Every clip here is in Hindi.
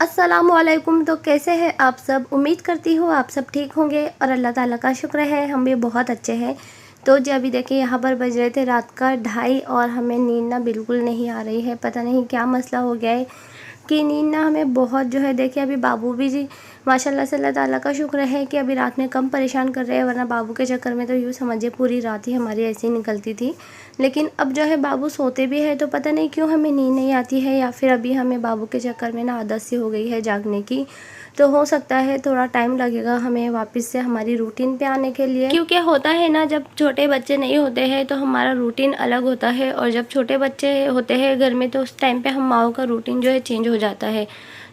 अस्सलामुअलैकुम। तो कैसे हैं आप सब? उम्मीद करती हूँ आप सब ठीक होंगे और अल्लाह ताला का शुक्र है हम भी बहुत अच्छे हैं। तो जी अभी देखिए यहाँ पर बज रहे थे रात का 2:30 और हमें नींद ना बिल्कुल नहीं आ रही है। पता नहीं क्या मसला हो गया है कि नींद ना हमें बहुत जो है देखिए अभी बाबू भी जी माशाल्लाह से अल्लाह ताला का शुक्र है कि अभी रात में कम परेशान कर रहे हैं, वरना बाबू के चक्कर में तो यूँ समझिए पूरी रात ही हमारी ऐसे ही निकलती थी। लेकिन अब जो है बाबू सोते भी है तो पता नहीं क्यों हमें नींद नहीं आती है, या फिर अभी हमें बाबू के चक्कर में ना आदत सी हो गई है जागने की। तो हो सकता है थोड़ा टाइम लगेगा हमें वापस से हमारी रूटीन पे आने के लिए, क्योंकि होता है ना जब छोटे बच्चे नहीं होते हैं तो हमारा रूटीन अलग होता है, और जब छोटे बच्चे होते हैं घर में तो उस टाइम पे हम माओ का रूटीन जो है चेंज हो जाता है।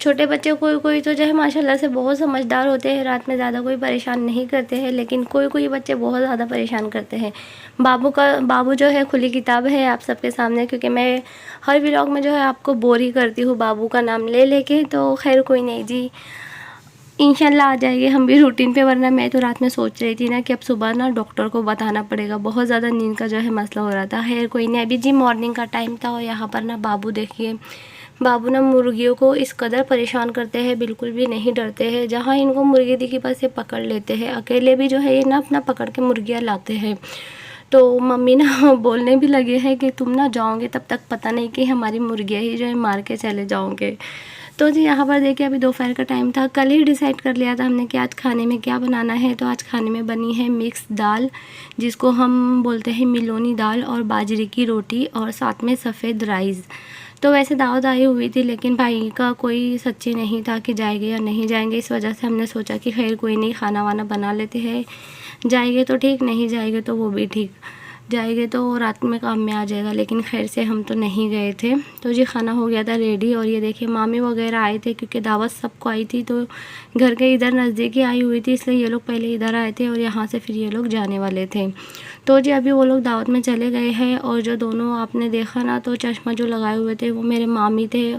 छोटे बच्चे कोई कोई तो जो है माशाल्लाह से बहुत समझदार होते हैं, रात में ज़्यादा कोई परेशान नहीं करते हैं, लेकिन कोई कोई बच्चे बहुत ज़्यादा परेशान करते हैं। बाबू जो है खुली किताब है आप सबके सामने, क्योंकि मैं हर व्लॉग में जो है आपको बोर ही करती हूँ बाबू का नाम ले लेके। तो खैर कोई नहीं जी, इंशाल्लाह आ जाएगी हम भी रूटीन पे। वरना मैं तो रात में सोच रही थी ना कि अब सुबह ना डॉक्टर को बताना पड़ेगा, बहुत ज़्यादा नींद का जो है मसला हो रहा था। खैर कोई नहीं, अभी जी मॉर्निंग का टाइम था और यहाँ पर ना बाबू देखिए, बाबू ना मुर्गियों को इस कदर परेशान करते हैं, बिल्कुल भी नहीं डरते हैं। जहाँ इनको मुर्गी दिखी बस ये पकड़ लेते हैं, अकेले भी जो है ये ना अपना पकड़ के मुर्गियाँ लाते हैं। तो मम्मी ना बोलने भी लगे हैं कि तुम ना जाओगे तब तक पता नहीं कि हमारी मुर्गियाँ ही जो है मार के चले जाओगे। तो जी यहाँ पर देखिए अभी दोपहर का टाइम था, कल ही डिसाइड कर लिया था हमने कि आज खाने में क्या बनाना है। तो आज खाने में बनी है मिक्स दाल, जिसको हम बोलते हैं मिलोनी दाल, और बाजरे की रोटी, और साथ में सफ़ेद राइस। तो वैसे दावत आई हुई थी, लेकिन भाई का कोई सच्ची नहीं था कि जाएंगे या नहीं जाएंगे। इस वजह से हमने सोचा कि खैर कोई नहीं, खाना वाना बना लेते हैं, जाएंगे तो ठीक, नहीं जाएंगे तो वो भी ठीक। जाएंगे तो रात में काम में आ जाएगा, लेकिन खैर से हम तो नहीं गए थे। तो जी खाना हो गया था रेडी, और ये देखिए मामी वगैरह आए थे, क्योंकि दावत सबको आई थी। तो घर के इधर नज़दीकी आई हुई थी, इसलिए ये लोग पहले इधर आए थे और यहाँ से फिर ये लोग जाने वाले थे। तो जी अभी वो लोग दावत में चले गए हैं, और जो दोनों आपने देखा ना तो चश्मा जो लगाए हुए थे वो मेरे मामी थे।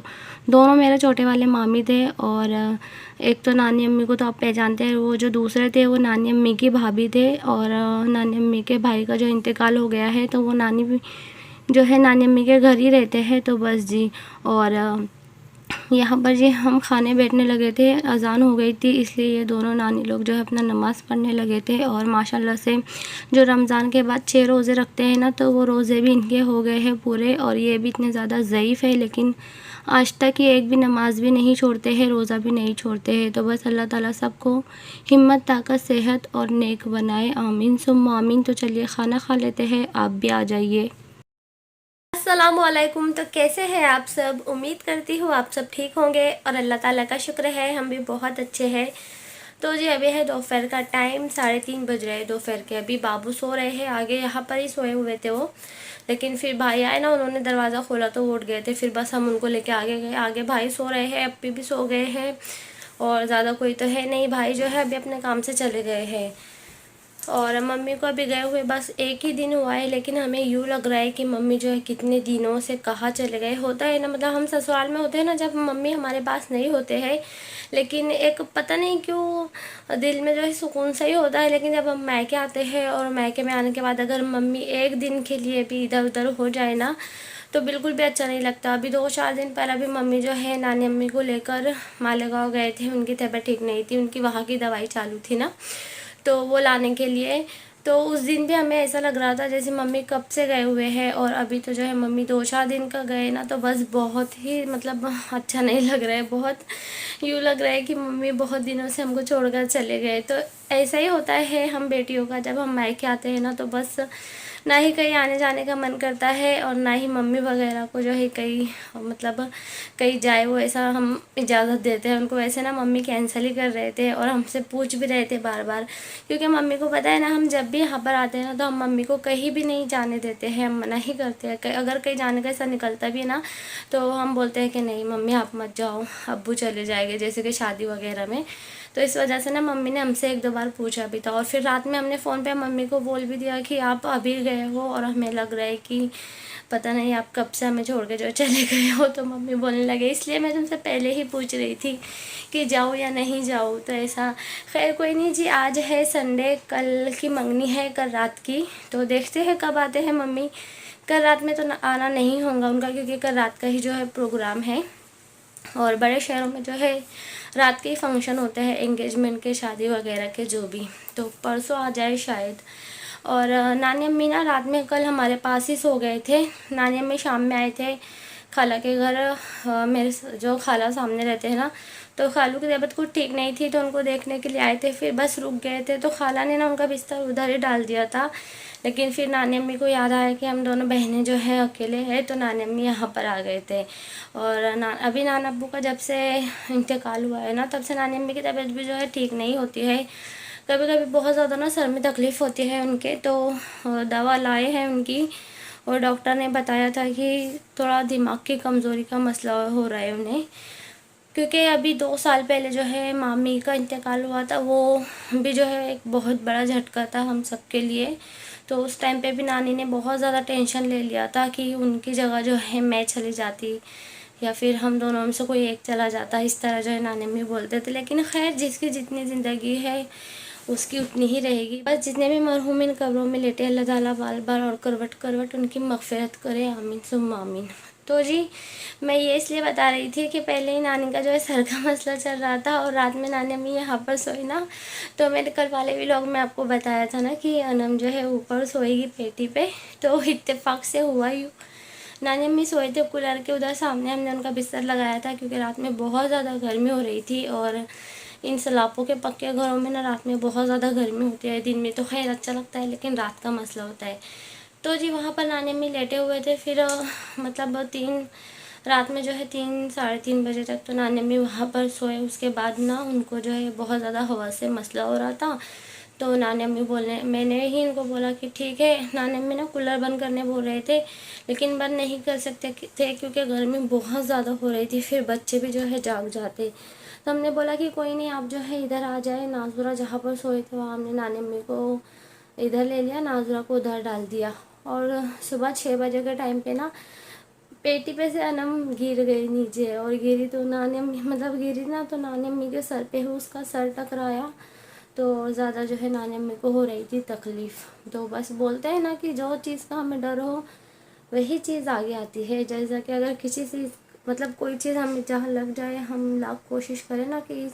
दोनों मेरे छोटे वाले मामी थे, और एक तो नानी अम्मी को तो आप पहचानते हैं, वो जो दूसरे थे वो नानी अम्मी की भाभी थे। और नानी अम्मी के भाई का जो इंतकाल हो गया है, तो वो नानी भी जो है नानी अम्मी के घर ही रहते हैं। तो बस जी, और यहाँ पर जी हम खाने बैठने लगे थे, अज़ान हो गई थी, इसलिए ये दोनों नानी लोग जो है अपना नमाज़ पढ़ने लगे थे। और माशाल्लाह से जो रमज़ान के बाद 6 रोज़े रखते हैं ना, तो वो रोज़े भी इनके हो गए हैं पूरे, और ये भी इतने ज़्यादा ज़ईफ़ है, लेकिन आज तक ये एक भी नमाज भी नहीं छोड़ते हैं, रोज़ा भी नहीं छोड़ते हैं। तो बस अल्लाह ताला सबको हिम्मत, ताकत, सेहत और नेक बनाए, आमीन सुम्मा आमीन। तो चलिए खाना खा लेते हैं, आप भी आ जाइए। अस्सलामुअलैकुम। तो कैसे हैं आप सब? उम्मीद करती हूँ आप सब ठीक होंगे और अल्लाह ताला का शुक्र है हम भी बहुत अच्छे हैं। तो जी अभी है दोपहर का टाइम, 3:30 बज रहे हैं दोपहर के। अभी बाबू सो रहे हैं, आगे यहाँ पर ही सोए हुए थे वो, लेकिन फिर भाई आए ना, उन्होंने दरवाज़ा खोला तो वो उठ गए थे। फिर बस हम उनको लेके आगे गए, आगे भाई सो रहे हैं, अप्पी भी सो गए हैं, और ज़्यादा कोई तो है नहीं। भाई जो है अभी अपने काम से चले गए हैं, और मम्मी को अभी गए हुए बस एक ही दिन हुआ है, लेकिन हमें यूँ लग रहा है कि मम्मी जो है कितने दिनों से कहाँ चले गए। होता है ना, मतलब हम ससुराल में होते हैं ना जब मम्मी हमारे पास नहीं होते हैं, लेकिन एक पता नहीं क्यों दिल में जो है सुकून सा ही होता है। लेकिन जब हम मायके आते हैं, और मायके में आने के बाद अगर मम्मी एक दिन के लिए भी इधर उधर हो जाए ना, तो बिल्कुल भी अच्छा नहीं लगता। अभी 2-4 दिन पहले भी मम्मी जो है नानी अम्मी को लेकर मालेगांव गए थे, उनकी तबीयत ठीक नहीं थी, उनकी वहाँ की दवाई चालू थी ना, तो वो लाने के लिए। तो उस दिन भी हमें ऐसा लग रहा था जैसे मम्मी कब से गए हुए हैं, और अभी तो जो है मम्मी 2-4 दिन का गए ना, तो बस बहुत ही मतलब अच्छा नहीं लग रहा है। बहुत यूँ लग रहा है कि मम्मी बहुत दिनों से हमको छोड़कर चले गए। तो ऐसा ही होता है हम बेटियों का, जब हम मायके आते हैं ना तो बस ना ही कहीं आने जाने का मन करता है, और ना ही मम्मी वगैरह को जो है कहीं मतलब कहीं जाए वो ऐसा हम इजाज़त देते हैं उनको। वैसे ना मम्मी कैंसिल ही कर रहे थे, और हमसे पूछ भी रहे थे बार बार, क्योंकि मम्मी को पता है ना हम जब भी यहाँ पर आते हैं ना तो हम मम्मी को कहीं भी नहीं जाने देते हैं, हम मना ही करते हैं। अगर कहीं जाने का ऐसा निकलता भी है ना, तो हम बोलते हैं कि नहीं मम्मी आप मत जाओ, अब्बू चले जाएंगे, जैसे कि शादी वगैरह में। तो इस वजह से ना मम्मी ने हमसे 1-2 बार पूछा भी था, और फिर रात में हमने फ़ोन पे मम्मी को बोल भी दिया कि आप अभी गए हो, और हमें लग रहा है कि पता नहीं आप कब से हमें छोड़ के जो चले गए हो। तो मम्मी बोलने लगे, इसलिए मैं तुमसे पहले ही पूछ रही थी कि जाऊँ या नहीं जाऊँ। तो ऐसा खैर कोई नहीं जी, आज है संडे, कल की मंगनी है, कल रात की। तो देखते हैं कब आते हैं मम्मी। कल रात में तो आना नहीं होगा उनका, क्योंकि कल रात का ही जो है प्रोग्राम है। और बड़े शहरों में जो है रात के ही फंक्शन होते हैं, एंगेजमेंट के, शादी वगैरह के, जो भी। तो परसों आ जाए शायद। और नानी अम्मी ना रात में कल हमारे पास ही सो गए थे। नानी अम्मी शाम में आए थे खाला के घर। मेरे जो खाला सामने रहते हैं ना, तो खालू की तबीयत कुछ ठीक नहीं थी, तो उनको देखने के लिए आए थे। फिर बस रुक गए थे, तो खाला ने ना उनका बिस्तर उधर ही डाल दिया था। लेकिन फिर नानी अम्मी को याद आया कि हम दोनों बहनें जो है अकेले हैं, तो नानी अम्मी यहाँ पर आ गए थे। और अभी नाना अब्बू का जब से इंतकाल हुआ है ना, तब से नानी अम्मी की तबीयत भी जो है ठीक नहीं होती है। कभी कभी बहुत ज़्यादा ना सर में तकलीफ़ होती है उनके, तो दवा लाए हैं उनकी। और डॉक्टर ने बताया था कि थोड़ा दिमाग की कमज़ोरी का मसला हो रहा है उन्हें, क्योंकि अभी 2 साल पहले जो है मामी का इंतकाल हुआ था। वो भी जो है एक बहुत बड़ा झटका था हम सब के लिए। तो उस टाइम पे भी नानी ने बहुत ज़्यादा टेंशन ले लिया था कि उनकी जगह जो है मैं चली जाती, या फिर हम दोनों में से कोई एक चला जाता, इस तरह जो है नानी अम्मी बोलते थे। लेकिन खैर, जिसकी जितनी ज़िंदगी है उसकी उतनी ही रहेगी। बस जितने भी मरहूमिन कब्रों में लेटे, अल्लाह ताला बार बार और करवट करवट उनकी मग़फ़िरत करे, आमीन सुम्मा आमीन। तो जी, मैं ये इसलिए बता रही थी कि पहले ही नानी का जो है सर का मसला चल रहा था, और रात में नानी अम्मी यहाँ पर सोई ना, तो मैंने कल वाले व्लॉग में आपको बताया था ना कि अनम जो है ऊपर सोएगी पेटी पे। तो इत्तेफाक से हुआ ही, नानी अम्मी सोए थे कूलर के उधर सामने, हमने उनका बिस्तर लगाया था, क्योंकि रात में बहुत ज़्यादा गर्मी हो रही थी। और इन सलापों के पक्के घरों में ना रात में बहुत ज़्यादा गर्मी होती है। दिन में तो खैर अच्छा लगता है, लेकिन रात का मसला होता है। तो जी, वहाँ पर नानी अम्मी लेटे हुए थे। फिर मतलब 3 रात में जो है 3 साढ़े 3 बजे तक तो नानी अम्मी वहाँ पर सोए। उसके बाद ना उनको जो है बहुत ज़्यादा हवा से मसला हो रहा था। तो नानी अम्मी बोलने, मैंने ही इनको बोला कि ठीक है। नानी अम्मी ना कूलर बंद करने बोल रहे थे, लेकिन बंद नहीं कर सकते थे क्योंकि गर्मी बहुत ज़्यादा हो रही थी। फिर बच्चे भी जो है जाग जाते। तो हमने बोला कि कोई नहीं, आप जो है इधर आ जाए। नाजुरा जहाँ पर सोए थे वहाँ हमने नानी अम्मी को इधर ले लिया, नाजुरा को उधर डाल दिया। और सुबह 6 बजे के टाइम पे ना पेटी पे से अनम गिर गई नीचे, और गिरी तो नानी अम्मी मतलब गिरी ना, तो नानी अम्मी के सर पे ही उसका सर टकराया। तो ज़्यादा जो है नानी अम्मी को हो रही थी तकलीफ़। तो बस बोलते हैं ना कि जो चीज़ का हमें डर हो वही चीज़ आगे आती है। जैसा कि अगर किसी चीज़ मतलब कोई चीज़ हमें जहाँ लग जाए, हम लाख कोशिश करें ना कि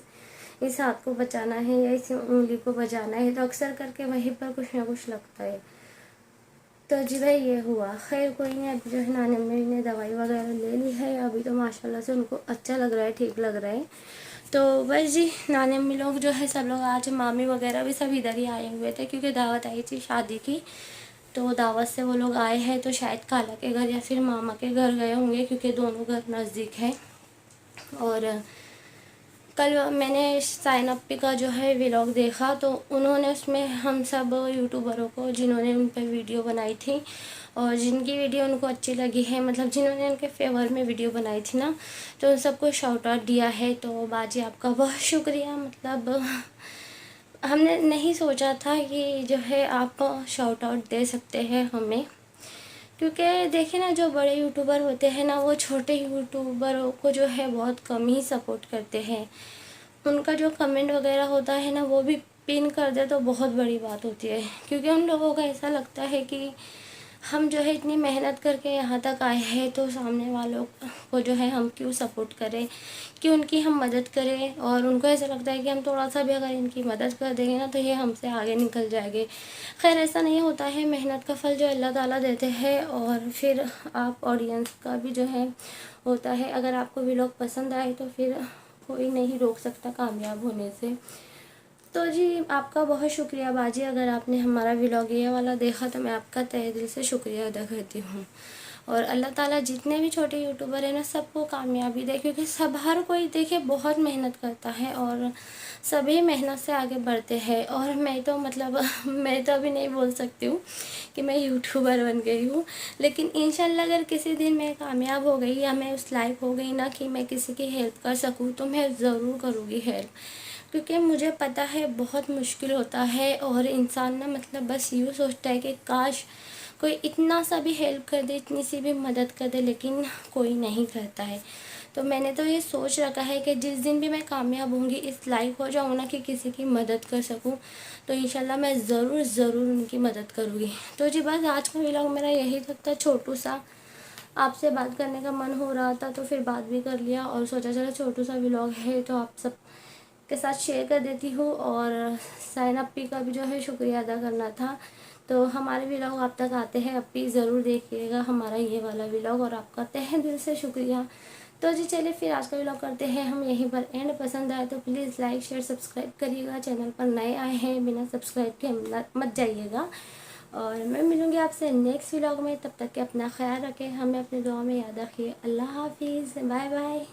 इस हाथ को बचाना है या इस उंगली को बचाना है, तो अक्सर करके वहीं पर कुछ ना कुछ लगता है। तो जी भाई, ये हुआ। खैर कोई नहीं, अभी जो है नानी अम्मी ने दवाई वगैरह ले ली है। अभी तो माशाल्लाह से उनको अच्छा लग रहा है, ठीक लग रहा है। तो बस जी, नानी अम्मी लोग जो है सब लोग आज, मामी वगैरह भी सब इधर ही आए हुए थे, क्योंकि दावत आई थी शादी की। तो दावत से वो लोग आए हैं, तो शायद खाला के घर या फिर मामा के घर गए होंगे, क्योंकि दोनों घर नज़दीक है। और कल मैंने साइन अप का जो है व्लॉग देखा, तो उन्होंने उसमें हम सब यूट्यूबरों को, जिन्होंने उन पर वीडियो बनाई थी और जिनकी वीडियो उनको अच्छी लगी है, मतलब जिन्होंने उनके फेवर में वीडियो बनाई थी ना, तो उन सबको शाउट आउट दिया है। तो बाजी, आपका बहुत शुक्रिया। मतलब हमने नहीं सोचा था कि जो है आप शाउट आउट दे सकते हैं हमें, क्योंकि देखिए ना, जो बड़े यूट्यूबर होते हैं ना, वो छोटे यूट्यूबरों को जो है बहुत कम ही सपोर्ट करते हैं। उनका जो कमेंट वगैरह होता है ना, वो भी पिन कर दे तो बहुत बड़ी बात होती है, क्योंकि उन लोगों का ऐसा लगता है कि हम जो है इतनी मेहनत करके यहाँ तक आए हैं, तो सामने वालों को जो है हम क्यों सपोर्ट करें, कि उनकी हम मदद करें। और उनको ऐसा लगता है कि हम थोड़ा सा भी अगर इनकी मदद कर देंगे ना, तो ये हमसे आगे निकल जाएंगे। खैर ऐसा नहीं होता है, मेहनत का फल जो अल्लाह ताला देते हैं। और फिर आप ऑडियंस का भी जो है होता है। अगर आपको व्लॉग पसंद आए तो फिर कोई नहीं रोक सकता कामयाब होने से। तो जी, आपका बहुत शुक्रिया बाजी। अगर आपने हमारा व्लॉग ये वाला देखा, तो मैं आपका तहे दिल से शुक्रिया अदा करती हूँ। और अल्लाह ताला जितने भी छोटे यूट्यूबर हैं ना, सबको कामयाबी दे, क्योंकि सब हर कोई देखे बहुत मेहनत करता है और सभी मेहनत से आगे बढ़ते हैं। और मैं तो मतलब मैं तो अभी नहीं बोल सकती हूँ कि मैं यूट्यूबर बन गई हूँ, लेकिन इंशाल्लाह अगर किसी दिन मैं कामयाब हो गई या मैं उस लायक हो गई ना कि मैं किसी की हेल्प कर सकूँ, तो मैं ज़रूर करूँगी हेल्प। क्योंकि मुझे पता है बहुत मुश्किल होता है, और इंसान ना मतलब बस यूँ सोचता है कि काश कोई इतना सा भी हेल्प कर दे, इतनी सी भी मदद कर दे, लेकिन कोई नहीं करता है। तो मैंने तो ये सोच रखा है कि जिस दिन भी मैं कामयाब होंगी, इस लायक हो जाऊँ ना कि किसी की मदद कर सकूँ, तो इंशाल्लाह मैं ज़रूर उनकी मदद करूँगी। तो जी बस, आज का व्लॉग मेरा यही तक था, छोटू सा। आपसे बात करने का मन हो रहा था तो फिर बात भी कर लिया और सोचा चलो छोटू सा व्लॉग है तो आप सब के साथ शेयर कर देती हूँ। और साइन अप्पी का भी जो है शुक्रिया अदा करना था। तो हमारे व्लॉग आप तक आते हैं, अप्पी ज़रूर देखिएगा हमारा ये वाला व्लॉग, और आपका तहे दिल से शुक्रिया। तो जी चलिए फिर आज का व्लॉग करते हैं हम यहीं पर एंड। पसंद आए तो प्लीज़ लाइक शेयर सब्सक्राइब करिएगा। चैनल पर नए आए हैं बिना सब्सक्राइब के मत जाइएगा। और मैं मिलूँगी आपसे नेक्स्ट व्लॉग में, तब तक के अपना ख्याल रखें, हमें अपनी दुआ में याद रखिए। अल्लाह हाफिज़, बाय बाय।